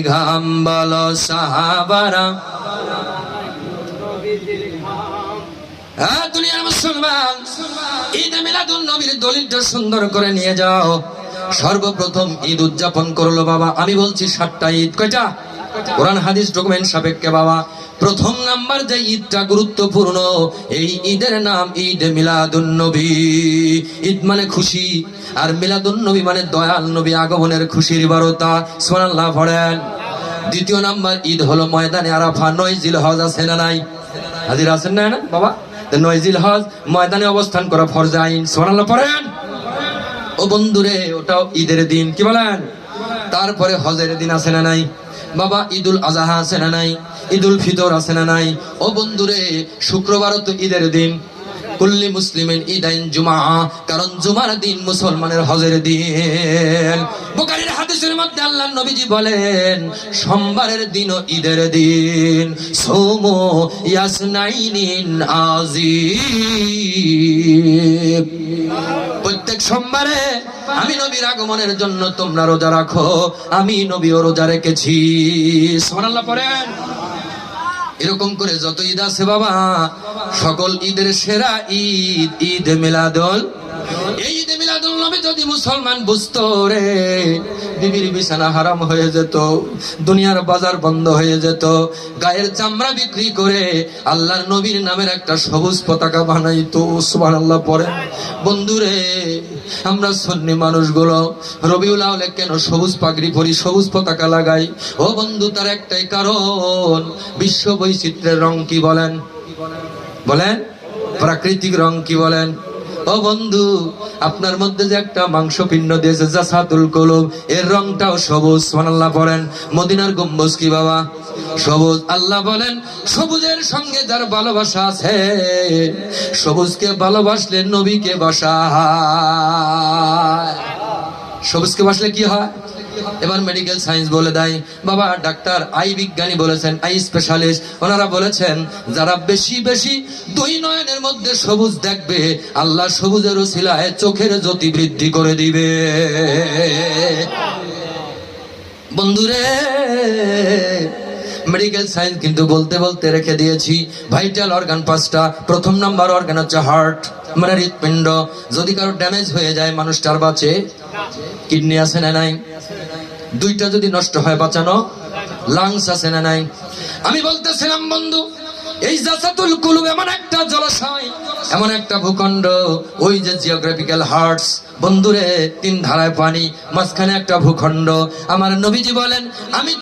ঘাম বলো সাহাবারা, দুনিয়ার মুসলমান, ঈদে মিলাদুন নবীর দলিলটা সুন্দর করে নিয়ে যাও। সর্বপ্রথম ঈদ উদযাপন করলো বাবা, আমি বলছি 7টা ঈদ। কয়টা? কোরআন হাদিস ডকুমেন্ট সাপেক্ষে বাবা, প্রথম নাম্বার যে ঈদটা গুরুত্বপূর্ণ, এই ঈদের নাম ঈদ মিলাদুন নবী। ঈদ মানে খুশি, আর মিলাদুন নবী মানে দয়াল নবী আগমনের খুশির বার্তা। সুবহানাল্লাহ পড়েন। দ্বিতীয় নাম্বার ঈদ হলো ময়দানে আরাফা। 9 জিলহজ আছে না নাই? হাজির আছেন না না বাবা? 9 জিলহজ ময়দানে অবস্থান করা ফরজ আইন। সুবহানাল্লাহ পড়েন। ও বন্ধুরে, ওটাও ঈদের দিন। কি বলেন? তারপরে হজের দিন আছে না নাই বাবা? ঈদুল আজহা আছে না নাই? ঈদুল ফিতর আছে না নাই? ও বন্ধুরে, শুক্রবারও তো ঈদের দিন। কুল্লি মুসলিমিন ঈদাইন জুমআ, কারণ জুমার দিন মুসলমানের হজের দিন। বুখারীর হাদিসের মধ্যে আল্লাহর নবীজি বলেন, সোমবারের দিনও ঈদের দিন। সোমো ইয়াসনাইনিন আজিব। প্রত্যেক সোমবারে আমি নবীর আগমনের জন্য তোমরা রোজা রাখো, আমি নবীও রোজা রেখেছি। সুবহানাল্লাহ পড়েন। এরকম করে যত ঈদ আছে বাবা, সকল ঈদের সেরা ঈদ ঈদ মিলাদুল। এই ঈদে মিলাদুল নবী যদি মুসলমান বুঝতো রে, বিবির বিছানা হারাম হয়ে যেত, দুনিয়ার বাজার বন্ধ হয়ে যেত, গায়ের চামড়া বিক্রি করে আল্লাহর নবীর নামের একটা সবুজ পতাকা বানাইতো। সুবহানাল্লাহ পড়ে। বন্ধুরে, আমরা সুন্নি মানুষগুলো রবিউল আউয়ালে কেন সবুজ পাগড়ি পরি, সবুজ পতাকা লাগাই? ও বন্ধু, তার একটাই কারণ, বিশ্ব বৈচিত্র্যের রং কি বলেন? বলেন প্রাকৃতিক রং কি বলেন? ও বন্ধু, আপনার মধ্যে যে একটা মাংসপিণ্ড দিয়েছে জাসাতুল কুলুব, এর রংটাও সবুজ। সুবহানাল্লাহ পড়েন। মদিনার গম্বুজ কি বাবা? সবুজ। আল্লাহ বলেন, সবুজের সঙ্গে যার ভালোবাসা আছে, সবুজকে ভালোবাসলে নবীকে বাসায়। সবুজকে বাসলে কি হয়? এবার মেডিকেল সায়েন্স বলে দেয় বাবা, ডাক্তার আই বিজ্ঞানী বলেছেন, আই স্পেশালিস্ট, ওনারা বলেছেন, যারা বেশি বেশি 2 নয়নের মধ্যে সবুজ দেখবে, আল্লাহ সবুজের ওসিলায় চোখের জ্যোতি বৃদ্ধি করে দিবে। বন্ধুরে, মেডিকেল সায়েন্স কিন্তু বলতে বলতে রেখে দিয়েছি ভাইটাল অর্গান 5টা। প্রথম নাম্বার অর্গান হচ্ছে হার্ট, মানে হৃৎপিণ্ড। যদি কারো ড্যামেজ হয়ে যায় মানুষটার বাঁচে। কিডনি আছে না নাই? 2টা যদি নষ্ট হয় বাঁচানো। লাংস আছে না নাই? আমি বলতেছিলাম বন্ধু, এই জাসাতুল কুলুব এমন একটা জলাশয়, এমন একটা ভূখণ্ড, ওই যে জিওগ্রাফিক্যাল হার্টস বন্ধুরে, 3 ধারায় পানি, মাঝখানে একটা ভূখণ্ড। আমার নবীজি বলেন, আমি